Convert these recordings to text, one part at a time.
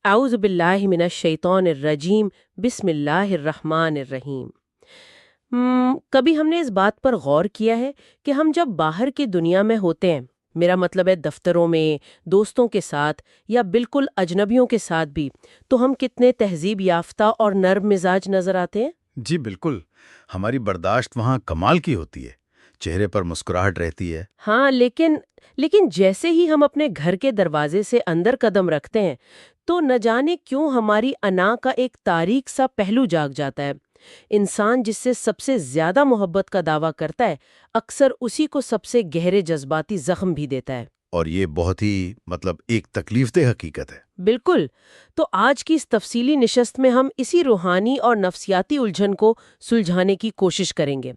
اعوذ باللہ من الشیطان الرجیم بسم اللہ الرحمن الرحیم۔ کبھی ہم نے اس بات پر غور کیا ہے کہ ہم جب باہر کی دنیا میں ہوتے ہیں، میرا مطلب ہے دفتروں میں، دوستوں کے ساتھ یا بالکل اجنبیوں کے ساتھ بھی، تو ہم کتنے تہذیب یافتہ اور نرم مزاج نظر آتے ہیں؟ جی بالکل، ہماری برداشت وہاں کمال کی ہوتی ہے، چہرے پر مسکراہٹ رہتی ہے۔ ہاں، لیکن جیسے ہی ہم اپنے گھر کے دروازے سے اندر قدم رکھتے ہیں تو نہ جانے کیوں ہماری انا کا ایک تاریک سا پہلو جاگ جاتا ہے۔ انسان جس سے سب سے زیادہ محبت کا دعویٰ کرتا ہے، اکثر اسی کو سب سے گہرے جذباتی زخم بھی دیتا ہے۔ اور یہ بہت ہی ایک تکلیف دہ حقیقت ہے۔ بالکل۔ تو آج کی اس تفصیلی نشست میں ہم اسی روحانی اور نفسیاتی الجھن کو سلجھانے کی کوشش کریں گے۔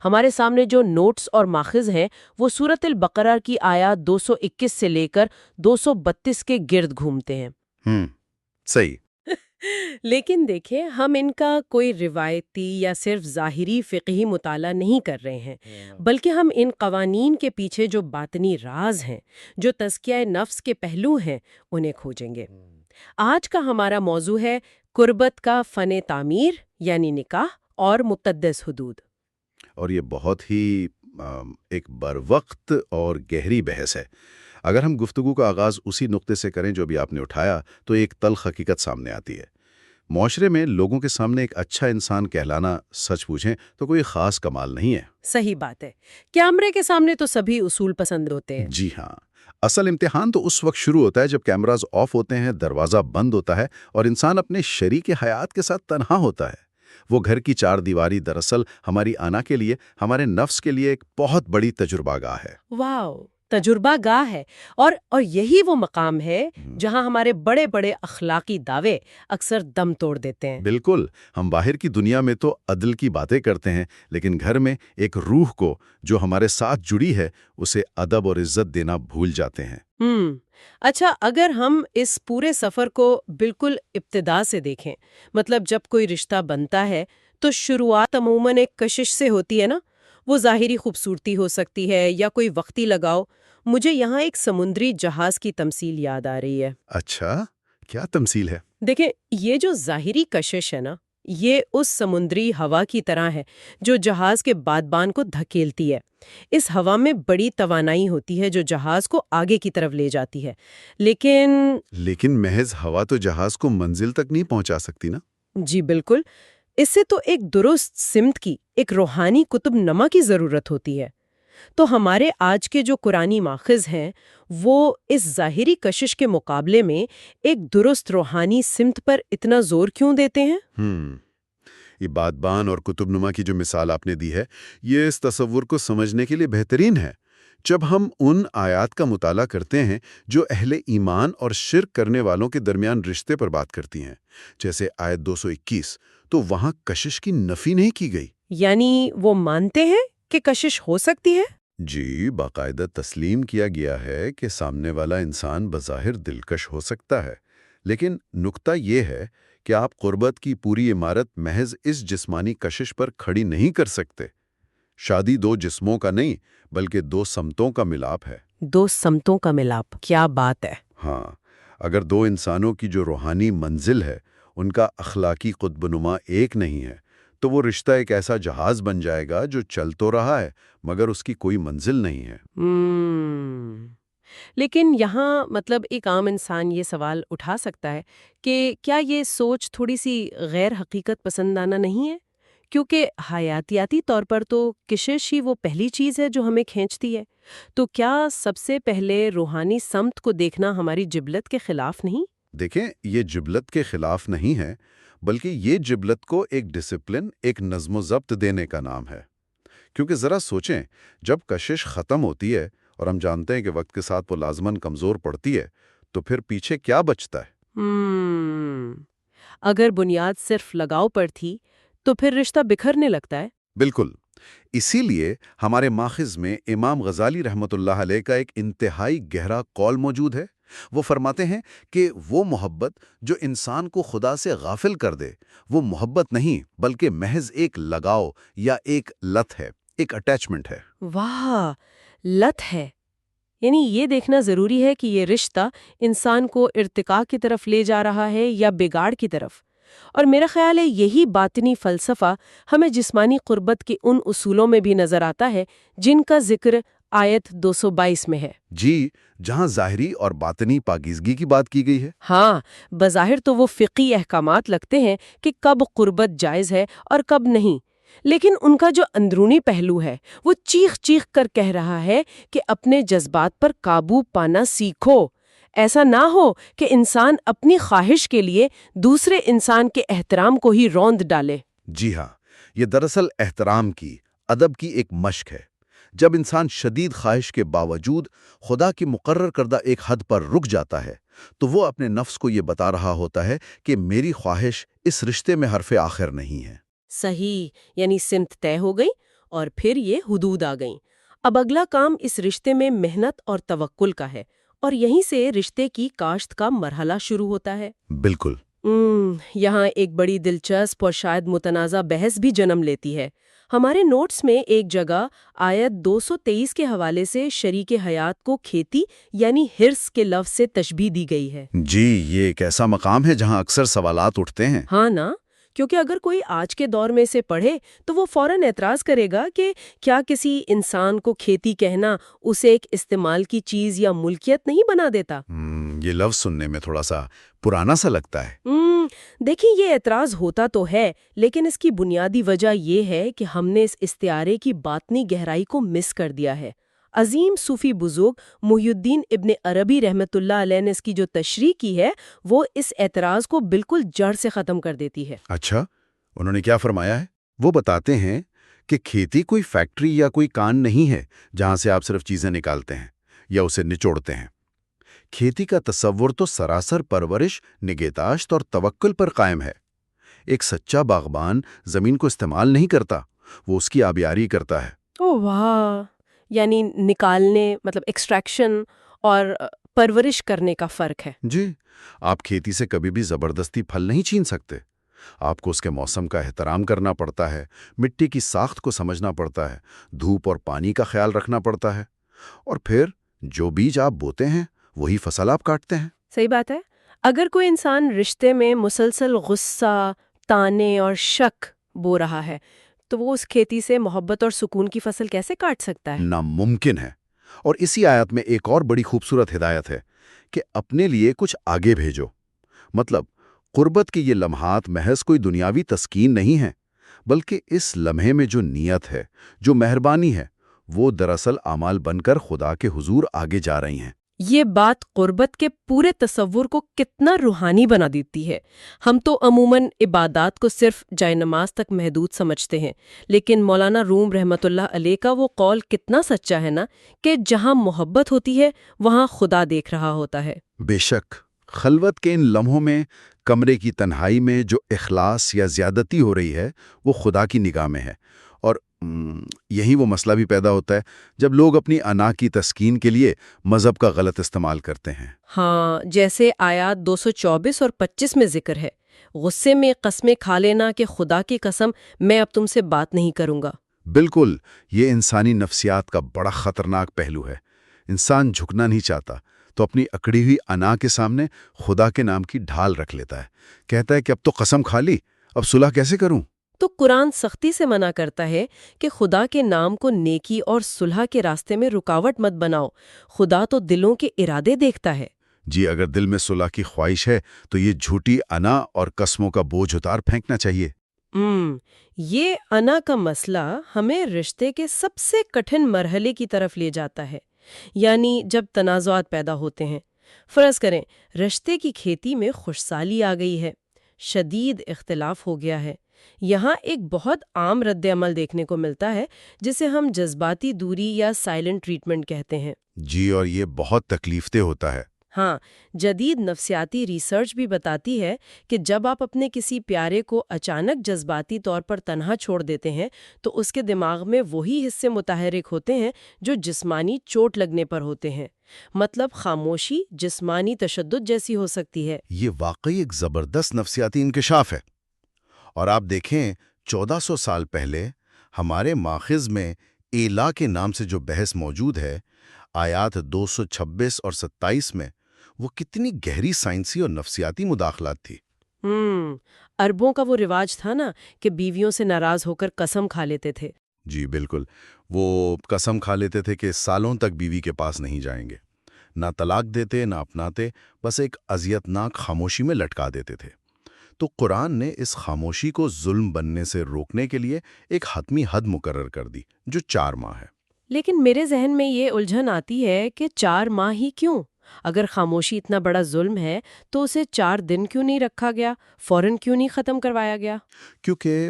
ہمارے سامنے جو نوٹس اور ماخذ ہیں وہ سورۃ البقرہ کی آیات 221 سے لے کر 232 کے گرد گھومتے ہیں۔ صحیح۔ لیکن دیکھیں، ہم ان کا کوئی روایتی یا صرف ظاہری فقہی مطالعہ نہیں کر رہے ہیں، بلکہ ہم ان قوانین کے پیچھے جو باطنی راز ہیں، جو تزکیہ نفس کے پہلو ہیں، انہیں کھوجیں گے۔ آج کا ہمارا موضوع ہے قربت کا فن تعمیر، یعنی نکاح اور مقدس حدود۔ اور یہ بہت ہی ایک بروقت اور گہری بحث ہے۔ اگر ہم گفتگو کا آغاز اسی نقطے سے کریں جو بھی آپ نے اٹھایا، تو ایک تلخ حقیقت سامنے آتی ہے۔ معاشرے میں لوگوں کے سامنے ایک اچھا انسان کہلانا، سچ پوچھیں تو کوئی خاص کمال نہیں ہے۔ صحیح بات ہے، کیمرے کے سامنے تو سبھی اصول پسند ہوتے ہیں۔ جی ہاں، اصل امتحان تو اس وقت شروع ہوتا ہے جب کیمراز آف ہوتے ہیں، دروازہ بند ہوتا ہے اور انسان اپنے شریک حیات کے ساتھ تنہا ہوتا ہے۔ وہ گھر کی چار دیواری دراصل ہماری آنا کے لیے، ہمارے نفس کے لیے ایک بہت بڑی تجربہ گاہ ہے۔ واو، تجربہ گاہ ہے، اور یہی وہ مقام ہے جہاں ہمارے بڑے بڑے اخلاقی دعوے اکثر دم توڑ دیتے ہیں۔ بالکل، ہم باہر کی دنیا میں تو عدل کی باتیں کرتے ہیں، لیکن گھر میں ایک روح کو جو ہمارے ساتھ جڑی ہے، اسے ادب اور عزت دینا بھول جاتے ہیں۔ اچھا، اگر ہم اس پورے سفر کو بالکل ابتدا سے دیکھیں، مطلب جب کوئی رشتہ بنتا ہے تو شروعات عموماً ایک کشش سے ہوتی ہے نا؟ وہ ظاہری خوبصورتی ہو سکتی ہے یا کوئی وقتی لگاؤ۔ مجھے یہاں ایک سمندری جہاز کی تمثیل یاد آ رہی ہے۔ اچھا، کیا تمثیل ہے؟ دیکھیں، یہ جو ظاہری کشش ہے نا، یہ اس سمندری ہوا کی طرح ہے جو جہاز کے بادبان کو دھکیلتی ہے۔ اس ہوا میں بڑی توانائی ہوتی ہے جو جہاز کو آگے کی طرف لے جاتی ہے، لیکن محض ہوا تو جہاز کو منزل تک نہیں پہنچا سکتی نا؟ جی بالکل، اس سے تو ایک درست سمت کی، ایک روحانی قطب نما کی ضرورت ہوتی ہے۔ تو ہمارے آج کے جو قرآنی ماخذ ہیں وہ اس ظاہری کشش کے مقابلے میں ایک درست روحانی سمت پر اتنا زور کیوں دیتے ہیں؟ یہ بادبان اور قطب نما کی جو مثال آپ نے دی ہے، یہ اس تصور کو سمجھنے کے لیے بہترین ہے۔ جب ہم ان آیات کا مطالعہ کرتے ہیں جو اہل ایمان اور شرک کرنے والوں کے درمیان رشتے پر بات کرتی ہیں، جیسے آیت 221، تو وہاں کشش کی نفی نہیں کی گئی۔ یعنی وہ مانتے ہیں کہ کشش ہو سکتی ہے؟ جی، باقاعدہ تسلیم کیا گیا ہے کہ سامنے والا انسان بظاہر دلکش ہو سکتا ہے، لیکن نکتہ یہ ہے کہ آپ قربت کی پوری عمارت محض اس جسمانی کشش پر کھڑی نہیں کر سکتے۔ شادی دو جسموں کا نہیں، بلکہ دو سمتوں کا ملاپ ہے۔ دو سمتوں کا ملاپ، کیا بات ہے! ہاں، اگر دو انسانوں کی جو روحانی منزل ہے، ان کا اخلاقی قطب نما ایک نہیں ہے، تو وہ رشتہ ایک ایسا جہاز بن جائے گا جو چل تو رہا ہے مگر اس کی کوئی منزل نہیں ہے۔ لیکن یہاں ایک عام انسان یہ سوال اٹھا سکتا ہے کہ کیا یہ سوچ تھوڑی سی غیر حقیقت پسندانہ نہیں ہے؟ کیونکہ حیاتیاتی طور پر تو کشش ہی وہ پہلی چیز ہے جو ہمیں کھینچتی ہے۔ تو کیا سب سے پہلے روحانی سمت کو دیکھنا ہماری جبلت کے خلاف نہیں؟ دیکھیں، یہ جبلت کے خلاف نہیں ہے، بلکہ یہ جبلت کو ایک ڈسپلن، ایک نظم و ضبط دینے کا نام ہے۔ کیونکہ ذرا سوچیں، جب کشش ختم ہوتی ہے اور ہم جانتے ہیں کہ وقت کے ساتھ وہ لازماً کمزور پڑتی ہے، تو پھر پیچھے کیا بچتا ہے؟ اگر بنیاد صرف لگاؤ پر تھی تو پھر رشتہ بکھرنے لگتا ہے۔ بالکل، اسی لیے ہمارے ماخذ میں امام غزالی رحمۃ اللہ علیہ کا ایک انتہائی گہرا قول موجود ہے۔ وہ فرماتے ہیں کہ وہ محبت جو انسان کو خدا سے غافل کر دے، وہ محبت نہیں بلکہ محض ایک لگاؤ یا ایک لت ہے، ایک اٹیچمنٹ ہے۔ واہ، لت ہے! یعنی یہ دیکھنا ضروری ہے کہ یہ رشتہ انسان کو ارتقاء کی طرف لے جا رہا ہے یا بگاڑ کی طرف۔ اور میرا خیال ہے یہی باطنی فلسفہ ہمیں جسمانی قربت کے ان اصولوں میں بھی نظر آتا ہے جن کا ذکر آیت 222 میں ہے۔ جی، جہاں ظاہری اور باطنی پاکیزگی کی بات کی گئی ہے۔ ہاں، بظاہر تو وہ فقہی احکامات لگتے ہیں کہ کب قربت جائز ہے اور کب نہیں، لیکن ان کا جو اندرونی پہلو ہے وہ چیخ چیخ کر کہہ رہا ہے کہ اپنے جذبات پر قابو پانا سیکھو۔ ایسا نہ ہو کہ انسان اپنی خواہش کے لیے دوسرے انسان کے احترام کو ہی روند ڈالے۔ جی ہاں، یہ دراصل احترام کی، ادب کی ایک مشق ہے۔ جب انسان شدید خواہش کے باوجود خدا کی مقرر کردہ ایک حد پر رک جاتا ہے تو وہ اپنے نفس کو یہ بتا رہا ہوتا ہے کہ میری خواہش اس رشتے میں حرف آخر نہیں ہے۔ صحیح، یعنی سمت طے ہو گئی اور پھر یہ حدود آ گئیں۔ اب اگلا کام اس رشتے میں محنت اور توکل کا ہے، اور یہیں سے رشتے کی کاشت کا مرحلہ شروع ہوتا ہے۔ بالکل۔ یہاں ایک بڑی دلچسپ اور شاید متنازع بحث بھی جنم لیتی ہے۔ ہمارے نوٹس میں ایک جگہ آیت 223 کے حوالے سے شریک حیات کو کھیتی یعنی ہرس کے لفظ سے تشبیہ دی گئی ہے۔ جی، یہ ایک ایسا مقام ہے جہاں اکثر سوالات اٹھتے ہیں۔ ہاں نا، کیونکہ اگر کوئی آج کے دور میں سے پڑھے تو وہ فوراً اعتراض کرے گا کہ کیا کسی انسان کو کھیتی کہنا اسے ایک استعمال کی چیز یا ملکیت نہیں بنا دیتا؟ یہ لفظ سننے میں تھوڑا سا پرانا سا لگتا ہے۔ دیکھیں، یہ اعتراض ہوتا تو ہے، لیکن اس کی بنیادی وجہ یہ ہے کہ ہم نے اس استعارے کی باطنی گہرائی کو مس کر دیا ہے۔ عظیم صوفی بزرگ محی الدین ابن عربی رحمۃ اللہ علیہ نے اس کی جو تشریح کی ہے وہ اس اعتراض کو بالکل جڑ سے ختم کر دیتی ہے۔ اچھا، انہوں نے کیا فرمایا ہے؟ وہ بتاتے ہیں کہ کھیتی کوئی فیکٹری یا کوئی کان نہیں ہے جہاں سے آپ صرف چیزیں نکالتے ہیں یا اسے نچوڑتے ہیں۔ کھیتی کا تصور تو سراسر پرورش، نگہداشت اور توکل پر قائم ہے۔ ایک سچا باغبان زمین کو استعمال نہیں کرتا، وہ اس کی آبیاری کرتا ہے۔ او واہ! یعنی نکالنے مطلب ایکسٹریکشن اور پرورش کرنے کا فرق ہے۔ جی، آپ کھیتی سے کبھی بھی زبردستی پھل نہیں چھین سکتے۔ آپ کو اس کے موسم کا احترام کرنا پڑتا ہے، مٹی کی ساخت کو سمجھنا پڑتا ہے، دھوپ اور پانی کا خیال رکھنا پڑتا ہے، اور پھر جو بیج آپ بوتے ہیں وہی فصل آپ کاٹتے ہیں۔ صحیح بات ہے۔ اگر کوئی انسان رشتے میں مسلسل غصہ، تانے اور شک بو رہا ہے تو وہ اس کھیتی سے محبت اور سکون کی فصل کیسے کاٹ سکتا ہے؟ ناممکن ہے۔ اور اسی آیت میں ایک اور بڑی خوبصورت ہدایت ہے کہ اپنے لیے کچھ آگے بھیجو۔ مطلب قربت کے یہ لمحات محض کوئی دنیاوی تسکین نہیں ہے، بلکہ اس لمحے میں جو نیت ہے، جو مہربانی ہے، وہ دراصل اعمال بن کر خدا کے حضور آگے جا رہی ہیں۔ یہ بات قربت کے پورے تصور کو کتنا روحانی بنا دیتی ہے۔ ہم تو عموماً عبادات کو صرف جائے نماز تک محدود سمجھتے ہیں، لیکن مولانا روم رحمۃ اللہ علیہ کا وہ قول کتنا سچا ہے نا کہ جہاں محبت ہوتی ہے وہاں خدا دیکھ رہا ہوتا ہے۔ بے شک، خلوت کے ان لمحوں میں، کمرے کی تنہائی میں جو اخلاص یا زیادتی ہو رہی ہے وہ خدا کی نگاہ میں ہے۔ اور یہی وہ مسئلہ بھی پیدا ہوتا ہے جب لوگ اپنی انا کی تسکین کے لیے مذہب کا غلط استعمال کرتے ہیں۔ ہاں، جیسے آیات 224 اور 25 میں ذکر ہے، غصے میں قسمیں کھا لینا کہ خدا کی قسم میں اب تم سے بات نہیں کروں گا۔ بالکل، یہ انسانی نفسیات کا بڑا خطرناک پہلو ہے۔ انسان جھکنا نہیں چاہتا تو اپنی اکڑی ہوئی انا کے سامنے خدا کے نام کی ڈھال رکھ لیتا ہے، کہتا ہے کہ اب تو قسم کھا لی، اب صلح کیسے کروں؟ تو قرآن سختی سے منع کرتا ہے کہ خدا کے نام کو نیکی اور صلح کے راستے میں رکاوٹ مت بناؤ۔ خدا تو دلوں کے ارادے دیکھتا ہے۔ جی، اگر دل میں صلح کی خواہش ہے تو یہ جھوٹی انا اور قسموں کا بوجھ اتار پھینکنا چاہیے۔ یہ انا کا مسئلہ ہمیں رشتے کے سب سے کٹھن مرحلے کی طرف لے جاتا ہے، یعنی جب تنازعات پیدا ہوتے ہیں۔ فرض کریں رشتے کی کھیتی میں خوشحالی آ گئی ہے، شدید اختلاف ہو گیا ہے۔ یہاں ایک بہت عام رد عمل دیکھنے کو ملتا ہے جسے ہم جذباتی دوری یا سائلنٹ ٹریٹمنٹ کہتے ہیں۔ جی، اور یہ بہت تکلیف دہ ہوتا ہے۔ ہاں، جدید نفسیاتی ریسرچ بھی بتاتی ہے کہ جب آپ اپنے کسی پیارے کو اچانک جذباتی طور پر تنہا چھوڑ دیتے ہیں تو اس کے دماغ میں وہی حصے متحرک ہوتے ہیں جو جسمانی چوٹ لگنے پر ہوتے ہیں۔ مطلب خاموشی جسمانی تشدد جیسی ہو سکتی ہے۔ یہ واقعی ایک زبردست نفسیاتی انکشاف ہے۔ اور آپ دیکھیں، 1400 سال پہلے ہمارے ماخذ میں ایلا کے نام سے جو بحث موجود ہے، آیات 226 اور 27 میں وہ کتنی گہری سائنسی اور نفسیاتی مداخلات تھی۔ عربوں کا وہ رواج تھا نا کہ بیویوں سے ناراض ہو کر قسم کھا لیتے تھے۔ جی بالکل، وہ قسم کھا لیتے تھے کہ سالوں تک بیوی کے پاس نہیں جائیں گے، نہ طلاق دیتے نہ اپناتے، بس ایک اذیتناک خاموشی میں لٹکا دیتے تھے۔ تو قرآن نے اس خاموشی کو ظلم بننے سے روکنے کے لیے ایک حتمی حد مقرر کر دی جو 4 ماہ ہے۔ لیکن میرے ذہن میں یہ الجھن آتی ہے کہ 4 ماہ ہی کیوں؟ اگر خاموشی اتنا بڑا ظلم ہے تو اسے 4 دن کیوں نہیں رکھا گیا؟ فوراً کیوں نہیں ختم کروایا گیا؟ کیونکہ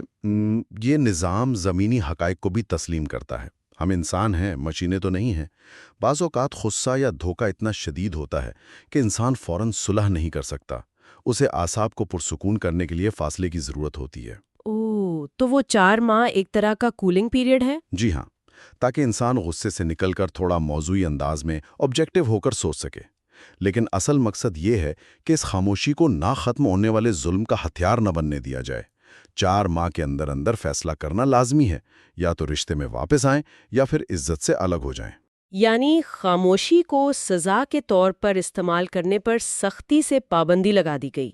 یہ نظام زمینی حقائق کو بھی تسلیم کرتا ہے۔ ہم انسان ہیں، مشینیں تو نہیں ہیں۔ بعض اوقات غصہ یا دھوکہ اتنا شدید ہوتا ہے کہ انسان فوراً صلح نہیں کر سکتا، اسے اعصاب کو پرسکون کرنے کے لیے فاصلے کی ضرورت ہوتی ہے۔ تو وہ 4 ماہ ایک طرح کا کولنگ پیریڈ ہے؟ جی ہاں، تاکہ انسان غصے سے نکل کر تھوڑا موضوعی انداز میں آبجیکٹو ہو کر سوچ سکے۔ لیکن اصل مقصد یہ ہے کہ اس خاموشی کو نہ ختم ہونے والے ظلم کا ہتھیار نہ بننے دیا جائے۔ 4 ماہ کے اندر اندر فیصلہ کرنا لازمی ہے، یا تو رشتے میں واپس آئیں یا پھر عزت سے الگ ہو جائیں۔ یعنی خاموشی کو سزا کے طور پر استعمال کرنے پر سختی سے پابندی لگا دی گئی،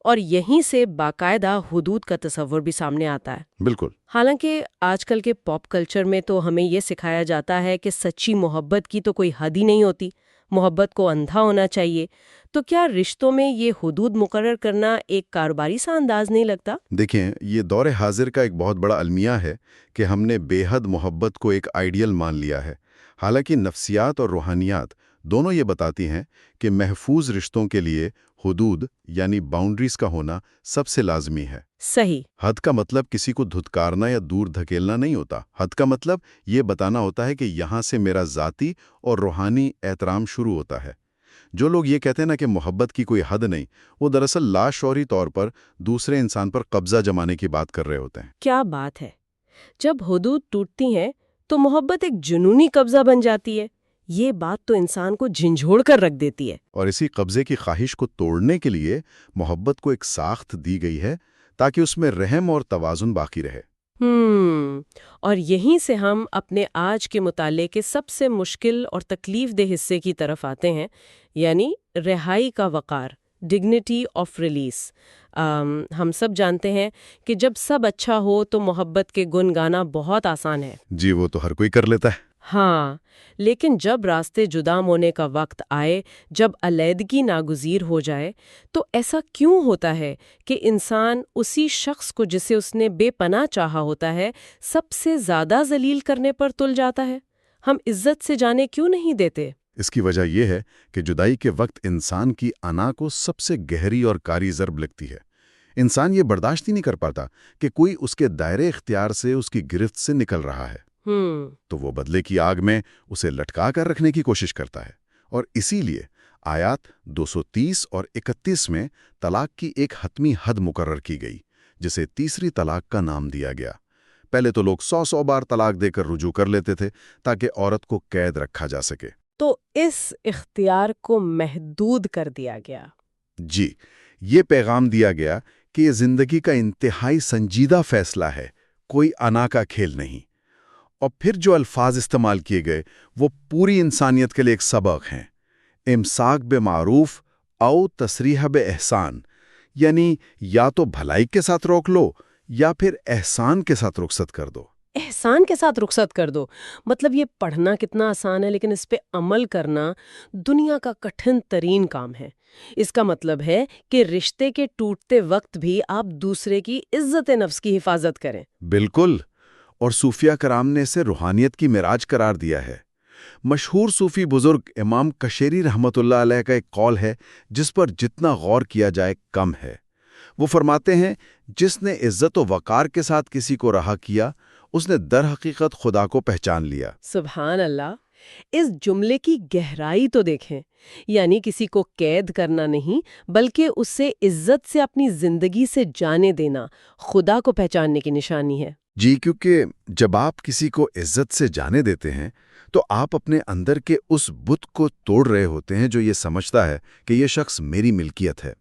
اور یہیں سے باقاعدہ حدود کا تصور بھی سامنے آتا ہے۔ بالکل۔ حالانکہ آج کل کے پاپ کلچر میں تو ہمیں یہ سکھایا جاتا ہے کہ سچی محبت کی تو کوئی حد ہی نہیں ہوتی، محبت کو اندھا ہونا چاہیے۔ تو کیا رشتوں میں یہ حدود مقرر کرنا ایک کاروباری سا انداز نہیں لگتا؟ دیکھیں، یہ دور حاضر کا ایک بہت بڑا المیہ ہے کہ ہم نے بے حد محبت کو ایک آئیڈیل مان لیا ہے، حالانکہ نفسیات اور روحانیات دونوں یہ بتاتی ہیں کہ محفوظ رشتوں کے لیے حدود یعنی باؤنڈریز کا ہونا سب سے لازمی ہے۔ صحیح۔ حد کا مطلب کسی کو دھتکارنا یا دور دھکیلنا نہیں ہوتا۔ حد کا مطلب یہ بتانا ہوتا ہے کہ یہاں سے میرا ذاتی اور روحانی احترام شروع ہوتا ہے۔ جو لوگ یہ کہتے ہیں نا کہ محبت کی کوئی حد نہیں، وہ دراصل لاشعوری طور پر دوسرے انسان پر قبضہ جمانے کی بات کر رہے ہوتے ہیں۔ کیا بات ہے! جب حدود ٹوٹتی ہیں تو محبت ایک جنونی قبضہ بن جاتی ہے۔ یہ بات تو انسان کو جھنجھوڑ کر رکھ دیتی ہے۔ اور اسی قبضے کی خواہش کو توڑنے کے لیے محبت کو ایک ساخت دی گئی ہے تاکہ اس میں رحم اور توازن باقی رہے۔ اور یہیں سے ہم اپنے آج کے مطالعے کے سب سے مشکل اور تکلیف دہ حصے کی طرف آتے ہیں، یعنی رہائی کا وقار، ڈگنیٹی آف ریلیس۔ ہم سب جانتے ہیں کہ جب سب اچھا ہو تو محبت کے گن گانا بہت آسان ہے۔ جی، وہ تو ہر کوئی کر لیتا ہے۔ ہاں، لیکن جب راستے جدا ہونے کا وقت آئے، جب علیحدگی ناگزیر ہو جائے، تو ایسا کیوں ہوتا ہے کہ انسان اسی شخص کو جسے اس نے بے پناہ چاہا ہوتا ہے سب سے زیادہ ذلیل کرنے پر تل جاتا ہے؟ ہم عزت سے جانے کیوں نہیں دیتے؟ اس کی وجہ یہ ہے کہ جدائی کے وقت انسان کی انا کو سب سے گہری اور کاری ضرب لگتی ہے۔ انسان یہ برداشت ہی نہیں کر پاتا کہ کوئی اس کے دائرے اختیار سے اس کی گرفت سے نکل رہا ہے۔ تو وہ بدلے کی آگ میں اسے لٹکا کر رکھنے کی کوشش کرتا ہے، اور اسی لیے آیات 230 اور 31 میں طلاق کی ایک حتمی حد مقرر کی گئی، جسے تیسری طلاق کا نام دیا گیا۔ پہلے تو لوگ 100 بار طلاق دے کر رجوع کر لیتے تھے تاکہ عورت کو قید رکھا جا سکے۔ تو اس اختیار کو محدود کر دیا گیا۔ جی، یہ پیغام دیا گیا کہ یہ زندگی کا انتہائی سنجیدہ فیصلہ ہے، کوئی انا کا کھیل نہیں۔ اور پھر جو الفاظ استعمال کیے گئے وہ پوری انسانیت کے لیے ایک سبق ہیں۔ امساک بمعروف او تسریح باحسان، یعنی یا تو بھلائی کے ساتھ روک لو یا پھر احسان کے ساتھ رخصت کر دو۔ احسان کے ساتھ رخصت کر دو، مطلب یہ پڑھنا کتنا آسان ہے لیکن اس پہ عمل کرنا دنیا کا کٹھن ترین کام ہے۔ اس کا مطلب ہے کہ رشتے کے ٹوٹتے وقت بھی آپ دوسرے کی عزت نفس کی حفاظت کریں۔ بالکل، اور صوفیہ کرام نے اسے روحانیت کی معراج قرار دیا ہے۔ مشہور صوفی بزرگ امام کشیری رحمۃ اللہ علیہ کا ایک قول ہے جس پر جتنا غور کیا جائے کم ہے۔ وہ فرماتے ہیں، جس نے عزت و وقار کے ساتھ کسی کو رہا کیا، اس نے در حقیقت خدا کو پہچان لیا۔ سبحان اللہ! اس جملے کی گہرائی تو دیکھیں، یعنی کسی کو قید کرنا نہیں بلکہ اسے عزت سے اپنی زندگی سے جانے دینا خدا کو پہچاننے کی نشانی ہے۔ جی، کیونکہ جب آپ کسی کو عزت سے جانے دیتے ہیں تو آپ اپنے اندر کے اس بت کو توڑ رہے ہوتے ہیں جو یہ سمجھتا ہے کہ یہ شخص میری ملکیت ہے۔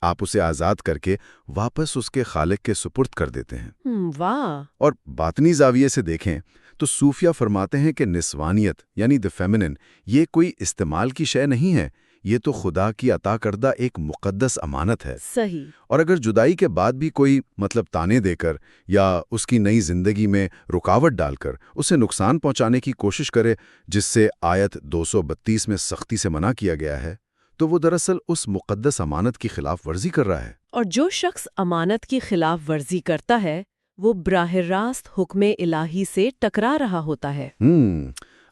آپ اسے آزاد کر کے واپس اس کے خالق کے سپرد کر دیتے ہیں۔ واہ! اور باطنی زاویے سے دیکھیں تو صوفیہ فرماتے ہیں کہ نسوانیت یعنی دی فیمنن یہ کوئی استعمال کی شے نہیں ہے، یہ تو خدا کی عطا کردہ ایک مقدس امانت ہے۔ صحیح۔ اور اگر جدائی کے بعد بھی کوئی تانے دے کر یا اس کی نئی زندگی میں رکاوٹ ڈال کر اسے نقصان پہنچانے کی کوشش کرے، جس سے آیت 232 میں سختی سے منع کیا گیا ہے، تو وہ دراصل اس مقدس امانت کی خلاف ورزی کر رہا ہے۔ اور جو شخص امانت کی خلاف ورزی کرتا ہے وہ براہ راست حکم الہی سے ٹکرا رہا ہوتا ہے۔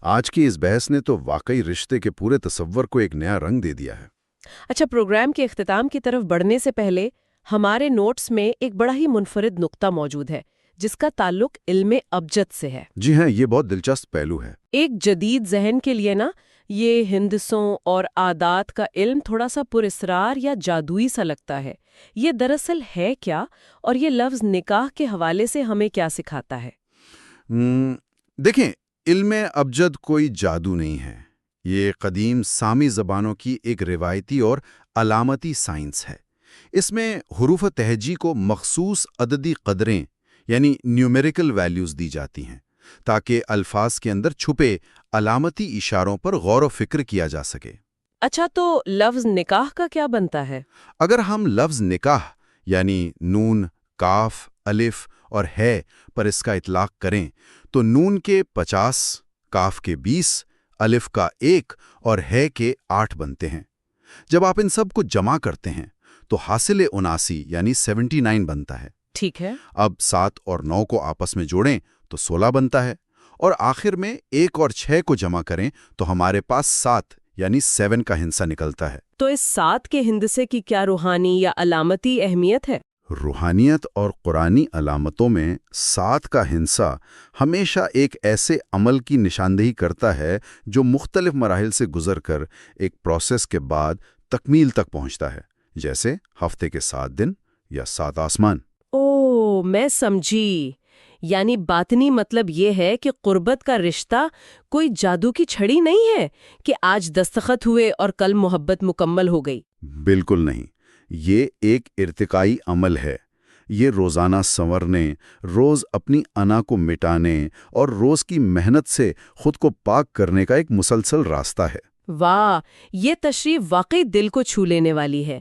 آج کی اس بحث نے تو واقعی رشتے کے پورے تصور کو ایک نیا رنگ دے دیا ہے۔ اچھا، پروگرام کے اختتام کی طرف بڑھنے سے پہلے ہمارے نوٹس میں ایک بڑا ہی منفرد نقطہ موجود ہے جس کا تعلق علم ابجد سے ہے۔ جی ہاں، یہ بہت دلچسپ پہلو ہے۔ ایک جدید ذہن کے لیے نا یہ ہندسوں اور عادات کا علم تھوڑا سا پراسرار یا جادوئی سا لگتا ہے۔ یہ دراصل ہے کیا، اور یہ لفظ نکاح کے حوالے سے ہمیں کیا سکھاتا ہے؟ دیکھیں، علم ابجد کوئی جادو نہیں ہے، یہ قدیم سامی زبانوں کی ایک روایتی اور علامتی سائنس ہے۔ اس میں حروف تہجی کو مخصوص عددی قدریں یعنی نیومیریکل ویلیوز دی جاتی ہیں تاکہ الفاظ کے اندر چھپے علامتی اشاروں پر غور و فکر کیا جا سکے۔ اچھا، تو لفظ نکاح کا کیا بنتا ہے؟ اگر ہم لفظ نکاح یعنی نون، کاف، الف اور ہے پر اس کا اطلاق کریں تو نون کے 50، کاف کے 20، الف کا 1 اور ہے کے 8 بنتے ہیں۔ جب آپ ان سب کو جمع کرتے ہیں تو حاصل 79 یعنی 79 بنتا ہے۔ ٹھیک ہے۔ اب 7 اور 9 کو آپس میں جوڑیں تو 16 بنتا ہے، اور آخر میں 1 اور 6 کو جمع کریں تو ہمارے پاس 7 یعنی 7 کا ہندسہ نکلتا ہے۔ تو اس 7 کے ہندسے کی کیا روحانی یا علامتی اہمیت ہے؟ روحانیت اور قرآنی علامتوں میں 7 کا ہندسہ ہمیشہ ایک ایسے عمل کی نشاندہی کرتا ہے جو مختلف مراحل سے گزر کر ایک پروسیس کے بعد تکمیل تک پہنچتا ہے، جیسے ہفتے کے 7 دن یا 7 آسمان۔ میں سمجھی۔ یعنی باطنی مطلب یہ ہے کہ قربت کا رشتہ کوئی جادو کی چھڑی نہیں ہے کہ آج دستخط ہوئے اور کل محبت مکمل ہو گئی۔ بالکل نہیں، یہ ایک ارتقائی عمل ہے۔ یہ روزانہ سنورنے، روز اپنی انا کو مٹانے اور روز کی محنت سے خود کو پاک کرنے کا ایک مسلسل راستہ ہے۔ واہ، یہ تشریح واقعی دل کو چھو لینے والی ہے۔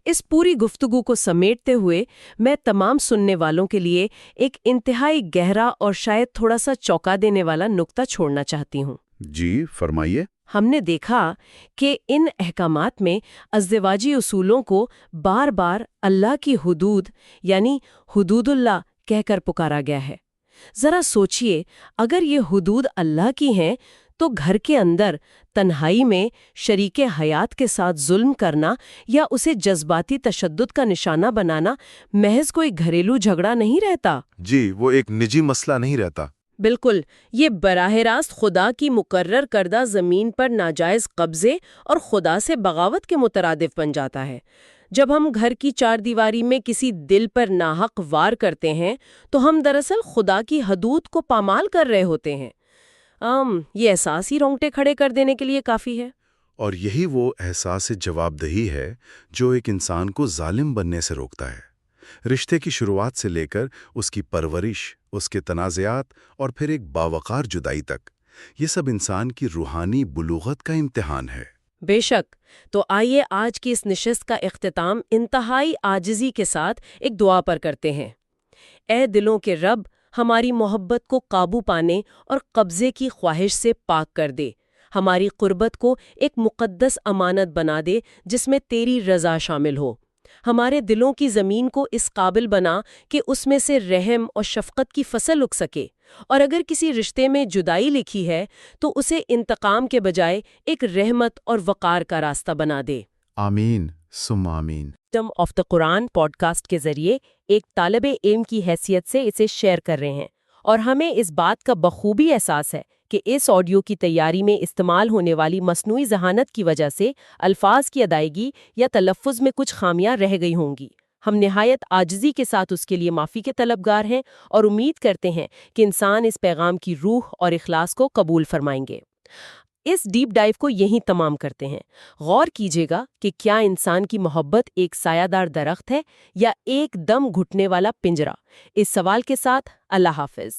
اس پوری گفتگو کو سمیٹتے ہوئے میں تمام سننے والوں کے لیے ایک انتہائی گہرا اور شاید تھوڑا سا چونکا دینے والا نقطہ چھوڑنا چاہتی ہوں۔ جی فرمائیے۔ ہم نے دیکھا کہ ان احکامات میں ازدواجی اصولوں کو بار بار اللہ کی حدود یعنی حدود اللہ کہہ کر پکارا گیا ہے۔ ذرا سوچئے، اگر یہ حدود اللہ کی ہیں تو گھر کے اندر تنہائی میں شریک حیات کے ساتھ ظلم کرنا یا اسے جذباتی تشدد کا نشانہ بنانا محض کوئی گھریلو جھگڑا نہیں رہتا۔ جی، وہ ایک نجی مسئلہ نہیں رہتا۔ بالکل، یہ براہ راست خدا کی مقرر کردہ زمین پر ناجائز قبضے اور خدا سے بغاوت کے مترادف بن جاتا ہے۔ جب ہم گھر کی 4 دیواری میں کسی دل پر ناحق وار کرتے ہیں تو ہم دراصل خدا کی حدود کو پامال کر رہے ہوتے ہیں۔ یہ احساس ہی رونگٹے کھڑے کر دینے کے لیے کافی ہے۔ اور یہی وہ احساس جواب دہی ہے جو ایک انسان کو ظالم بننے سے روکتا ہے۔ رشتے کی شروعات سے لے کر اس کی پرورش، اس کے تنازعات اور پھر ایک باوقار جدائی تک، یہ سب انسان کی روحانی بلوغت کا امتحان ہے۔ بے شک۔ تو آئیے آج کی اس نشست کا اختتام انتہائی عاجزی کے ساتھ ایک دعا پر کرتے ہیں۔ اے دلوں کے رب، ہماری محبت کو قابو پانے اور قبضے کی خواہش سے پاک کر دے۔ ہماری قربت کو ایک مقدس امانت بنا دے جس میں تیری رضا شامل ہو۔ ہمارے دلوں کی زمین کو اس قابل بنا کہ اس میں سے رحم اور شفقت کی فصل اگ سکے، اور اگر کسی رشتے میں جدائی لکھی ہے تو اسے انتقام کے بجائے ایک رحمت اور وقار کا راستہ بنا دے۔ آمین ثم آمین۔ Wisdom of the Quran podcast کے ذریعے ایک طالب علم کی حیثیت سے اسے شیئر کر رہے ہیں، اور ہمیں اس بات کا بخوبی احساس ہے کہ اس آڈیو کی تیاری میں استعمال ہونے والی مصنوعی ذہانت کی وجہ سے الفاظ کی ادائیگی یا تلفظ میں کچھ خامیاں رہ گئی ہوں گی۔ ہم نہایت عاجزی کے ساتھ اس کے لیے معافی کے طلبگار ہیں اور امید کرتے ہیں کہ انسان اس پیغام کی روح اور اخلاص کو قبول فرمائیں گے۔ اس ڈیپ ڈائیو کو یہیں تمام کرتے ہیں۔ غور کیجیے گا کہ کیا انسان کی محبت ایک سایہ دار درخت ہے یا ایک دم گھٹنے والا پنجرا؟ اس سوال کے ساتھ اللہ حافظ۔